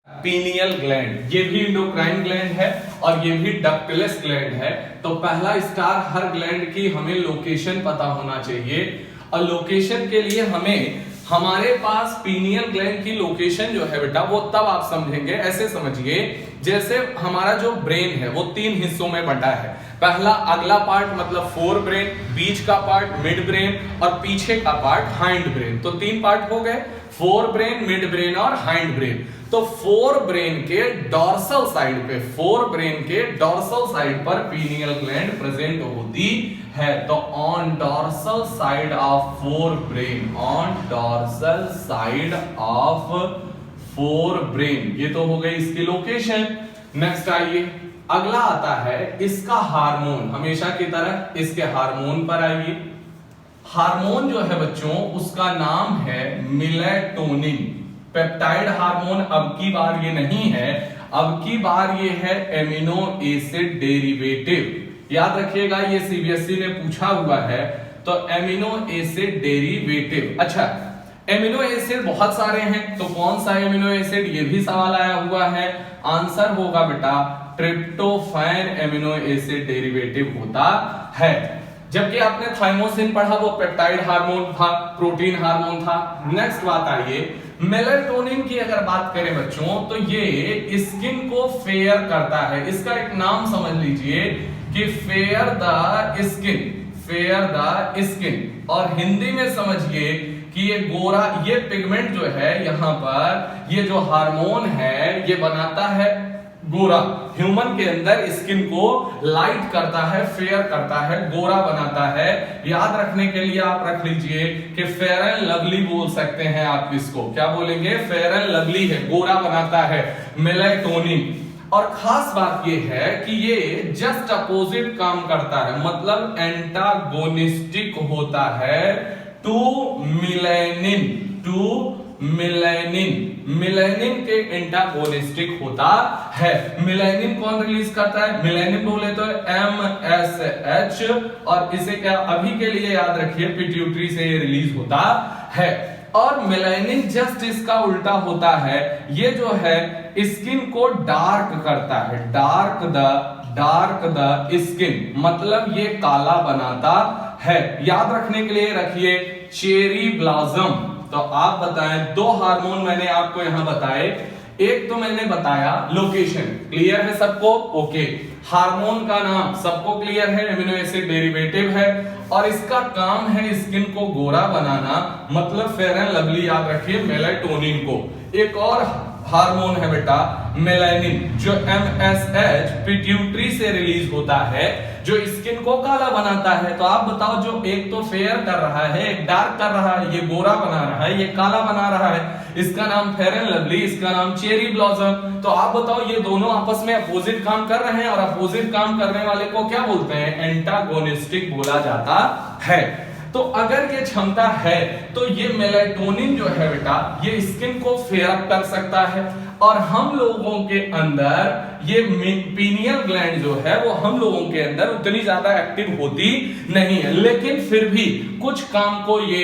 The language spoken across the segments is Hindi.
पीनियल ग्लैंड, ये भी इंडोक्राइन ग्लैंड है और ये भी डक्टलेस ग्लैंड है। तो पहला स्टार हर ग्लैंड की हमें लोकेशन पता होना चाहिए और लोकेशन के लिए हमें हमारे पास पीनियल ग्लैंड की लोकेशन जो है बेटा वो तब आप समझेंगे, ऐसे समझिए जैसे हमारा जो ब्रेन है वो 3 हिस्सों में बटा है। पहला अगला पार्ट मतलब फोर ब्रेन, बीच का पार्ट मिड ब्रेन और पीछे का पार्ट हाइंड ब्रेन। तो 3 पार्ट हो गए, फोर ब्रेन, मिड ब्रेन और हाइंड ब्रेन। तो फोर ब्रेन के डॉर्सल साइड पे, फोर ब्रेन के डॉर्सल साइड पर पीनियल ग्लैंड प्रेजेंट होती है। तो on dorsal side of fore brain, on dorsal side of fore brain, ये तो हो गई इसकी लोकेशन। नेक्स्ट आइए, अगला आता है इसका हार्मोन, हमेशा की तरह इसके हार्मोन पर आइए। हार्मोन जो है बच्चों उसका नाम है मेलेटोनिन। पेप्टाइड हार्मोन अब की बार ये नहीं है, अब की बार ये है एमिनो एसिड डेरिवेटिव। याद रखिएगा ये सीबीएसई ने पूछा हुआ है, तो एमिनो एसिड डेरिवेटिव। अच्छा, एमिनो एसिड बहुत सारे हैं, तो कौन सा एमिनो एसिड, ये भी सवाल आया हुआ है। आंसर होगा बेटा ट्रिप्टोफैन एमिनो एसिड डेरिवेटिव होता है। जबकि आपने थाइमोसिन पढ़ा, वो पेप्टाइड हार्मोन था, प्रोटीन हार्मोन था। नेक्स्ट बात आइए, मेलेटोनिन की अगर बात करें बच्चों तो ये स्किन को फेयर करता है। इसका एक नाम समझ लीजिए कि fair the skin, fair the skin. और हिंदी में समझिए कि ये गोरा, ये पिगमेंट जो है यहां पर, ये जो हार्मोन है ये बनाता है गोरा। ह्यूमन के अंदर स्किन को लाइट करता है, फेयर करता है, गोरा बनाता है। याद रखने के लिए आप रख लीजिए कि फेयर एंड लवली बोल सकते हैं आप इसको। क्या बोलेंगे? फेयर एंड लवली है, गोरा बनाता है मेलेटोनिन। और खास बात ये है कि ये जस्ट अपोजिट काम करता है, मतलब एंटागोनिस्टिक होता है to melanin, to melanin. Melanin के एंटागोनिस्टिक होता है। मिलेनिन कौन रिलीज करता है? मिलेनिन बोले तो MSH, और इसे क्या अभी के लिए याद रखिए पिट्यूटरी से ये रिलीज होता है। और मेलानिन जस्ट इसका उल्टा होता है, ये जो है स्किन को डार्क करता है, डार्क द स्किन, मतलब ये काला बनाता है। याद रखने के लिए रखिए चेरी ब्लॉसम। तो आप बताएं, 2 हार्मोन मैंने आपको यहां बताए, एक तो मैंने बताया लोकेशन, क्लियर है सबको? ओके। हार्मोन का नाम सबको क्लियर है, एमिनो एसिड डेरिवेटिव है और इसका काम है स्किन को गोरा बनाना, मतलब फेयर एंड लवली। याद रखिए मेलेटोनिन को। एक और हार्मोन है बेटा मेलानिन, जो MSH पिट्यूटरी से रिलीज होता है, जो स्किन को काला बनाता है। तो आप बताओ, जो एक तो फेयर कर रहा है, एक डार्क कर रहा है, ये गोरा बना रहा है, ये काला बना रहा है, इसका नाम फेयर एंड लवली, इसका नाम चेरी ब्लॉसम। तो आप बताओ, ये दोनों आपस में अपोजिट काम कर रहे हैं और अपोजिट काम करने वाले को क्या बोलते हैं? एंटागोनिस्टिक बोला जाता है। तो अगर ये क्षमता है तो ये मेलेटोनिन जो है बेटा ये स्किन को फेयर अप कर सकता है। और हम लोगों के अंदर ये पीनियल ग्लैंड जो है वो हम लोगों के अंदर उतनी ज्यादा एक्टिव होती नहीं है, लेकिन फिर भी कुछ काम को ये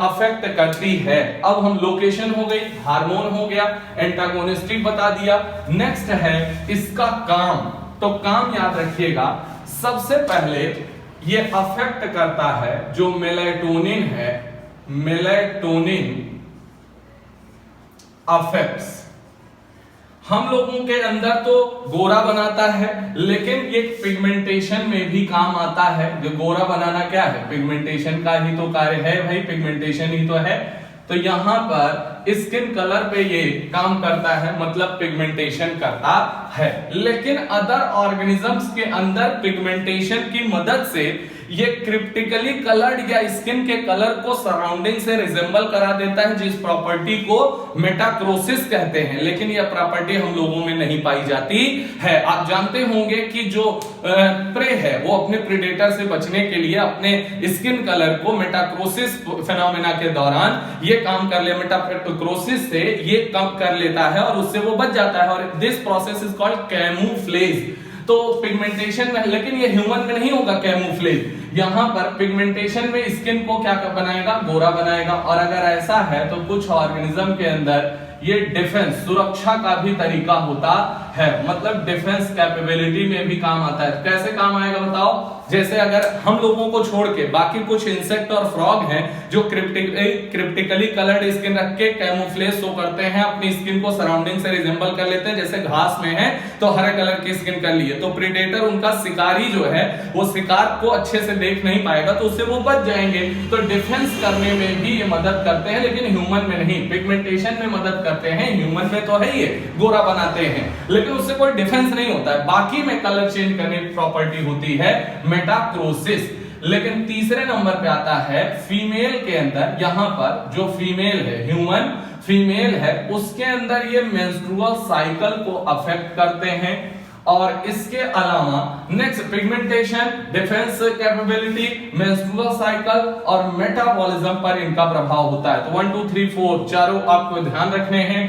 अफेक्ट करती है। अब हम लोकेशन हो गई, हार्मोन हो गया, एंटागोनिस्टिक बता दिया। नेक्स्ट है इसका काम। तो काम याद रखिएगा, सबसे पहले ये अफेक्ट करता है जो मेलेटोनिन है, मेलेटोनिन अफेक्ट्स हम लोगों के अंदर तो गोरा बनाता है, लेकिन ये पिगमेंटेशन में भी काम आता है। जो गोरा बनाना क्या है? पिगमेंटेशन का ही तो कार्य है भाई, पिगमेंटेशन ही तो है। तो यहां पर स्किन कलर पे ये काम करता है, मतलब पिगमेंटेशन करता है। लेकिन अदर ऑर्गेनिजम्स के अंदर पिगमेंटेशन की मदद से ये क्रिप्टिकली कलर्ड या स्किन के कलर को सराउंडिंग से रिजेंबल करा देता है, जिस प्रॉपर्टी को मेटाक्रोसिस कहते हैं। लेकिन यह प्रॉपर्टी हम लोगों में नहीं पाई जाती है। आप जानते होंगे कि जो प्रे है वो अपने प्रेडेटर से बचने के लिए अपने स्किन कलर को मेटाक्रोसिस फिनोमेना के दौरान ये काम कर ले, मेटाक्रोसिस से ये कम कर लेता है और उससे वो बच जाता है। और दिस प्रोसेस इज कॉल्ड कैमूफ्लेज। तो पिगमेंटेशन में, लेकिन ये ह्यूमन में नहीं होगा कैमूफ्लेज। यहां पर पिगमेंटेशन में स्किन को क्या बनाएगा? गोरा बनाएगा। और अगर ऐसा है तो कुछ ऑर्गेनिज्म के अंदर ये डिफेंस सुरक्षा का भी तरीका होता है, मतलब डिफेंस कैपेबिलिटी में भी काम आता है। कैसे काम आएगा बताओ? जैसे अगर हम लोगों को छोड़ के बाकी कुछ इंसेक्ट और फ्रॉग हैं जो क्रिप्टिकली कलर्ड स्किन रख के कैमोफ्लेज शो करते हैं, अपनी स्किन को सराउंडिंग से रिजेंबल कर लेते हैं, जैसे घास में है तो हरे कलर की स्किन कर लिए, तो प्रीडेटर उनका शिकारी जो है वो शिकार को अच्छे से देख नहीं पाएगा तो उससे वो बच जाएंगे। तो डिफेंस करने में भी ये मदद करते हैं, लेकिन ह्यूमन में नहीं। पिगमेंटेशन में मदद करते हैं, ह्यूमन में तो है ही गोरा बनाते हैं, लेकिन उससे कोई डिफेंस नहीं होता है। बाकी में कलर चेंज करने की प्रॉपर्टी होती है मेटाक्रोसिस। लेकिन तीसरे नंबर पे आता है फीमेल के अंदर, यहां पर जो फीमेल है, ह्यूमन फीमेल है, उसके अंदर ये मेंस्ट्रुअल साइकिल को अफेक्ट करते हैं। और इसके अलावा next pigmentation, defence capability, menstrual cycle और मेटाबॉलिज्म पर इनका प्रभाव होता है। तो 1 2 3 4 चारों आपको ध्यान रखने हैं।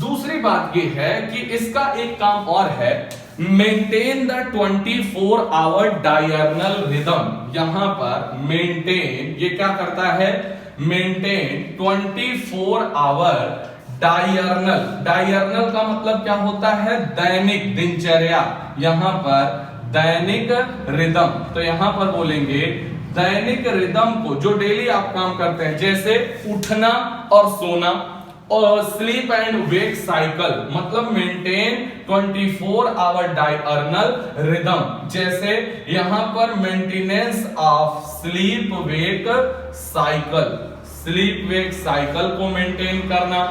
दूसरी बात ये है कि इसका एक काम और है, maintain the 24 hour diurnal rhythm. यहां पर मेंटेन ये क्या करता है? Maintain 24 hour diurnal. डायर्नल का मतलब क्या होता है? दैनिक दिनचर्या। यहां पर दैनिक रिदम, तो यहां पर बोलेंगे दैनिक रिदम को, जो डेली आप काम करते हैं, जैसे उठना और सोना, और स्लीप एंड वेक साइकिल, मतलब मेंटेन 24 आवर डायर्नल रिदम। जैसे यहां पर maintenance of sleep wake cycle, sleep wake cycle को मेंटेन करना।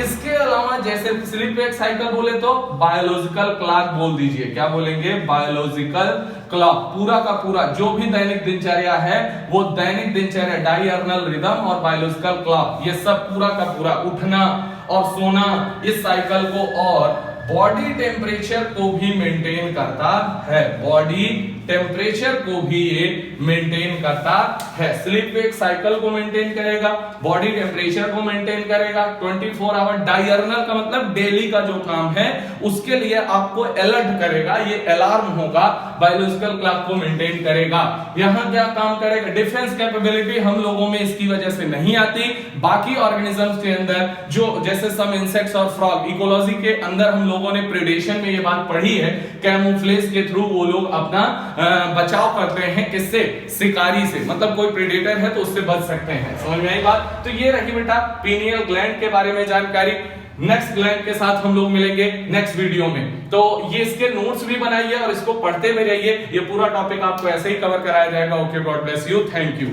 इसके अलावा जैसे स्लीप वेक साइकिल बोले तो बायोलॉजिकल क्लॉक बोल दीजिए। क्या बोलेंगे? Biological clock. पूरा का पूरा जो भी दैनिक दिनचर्या है वो दैनिक दिनचर्या, डायर्नल रिदम और बायोलॉजिकल क्लॉक, ये सब पूरा का पूरा उठना और सोना इस साइकिल को, और बॉडी टेम्परेचर को भी मेंटेन करता है। बॉडी टेम्परेचर को भी ये मेंटेन करता है। स्लीप वेक साइकिल को मेंटेन करेगा, बॉडी टेम्परेचर को मेंटेन करेगा। 24 आवर डायर्नल का मतलब डेली का जो काम है उसके लिए आपको अलर्ट करेगा, ये अलार्म होगा, बायोलॉजिकल क्लॉक को मेंटेन करेगा। यहां क्या काम करेगा? डिफेंस कैपेबिलिटी हम लोगों में इसकी वजह से नहीं आती। बाकी ऑर्गेनिजम्स के अंदर जो जैसे सम इंसेक्ट्स और फ्रॉग, इकोलॉजी के अंदर हम लोगों ने प्रेडेशन में ये बात पढ़ी है, कैमोफ्लेज के थ्रू वो लोग अपना बचाव करते हैं। किससे? शिकारी से, मतलब कोई प्रेडेटर है तो उससे बच सकते हैं। समझ में आई बात? तो ये रही बेटा पीनियल ग्लैंड के बारे में जानकारी। नेक्स्ट ग्लैंड के साथ हम लोग मिलेंगे नेक्स्ट वीडियो में। तो ये इसके नोट्स भी बनाइए और इसको पढ़ते भी रहिए। ये पूरा टॉपिक आपको ऐसे ही कवर कराया जाएगा। Okay, God bless you, thank you.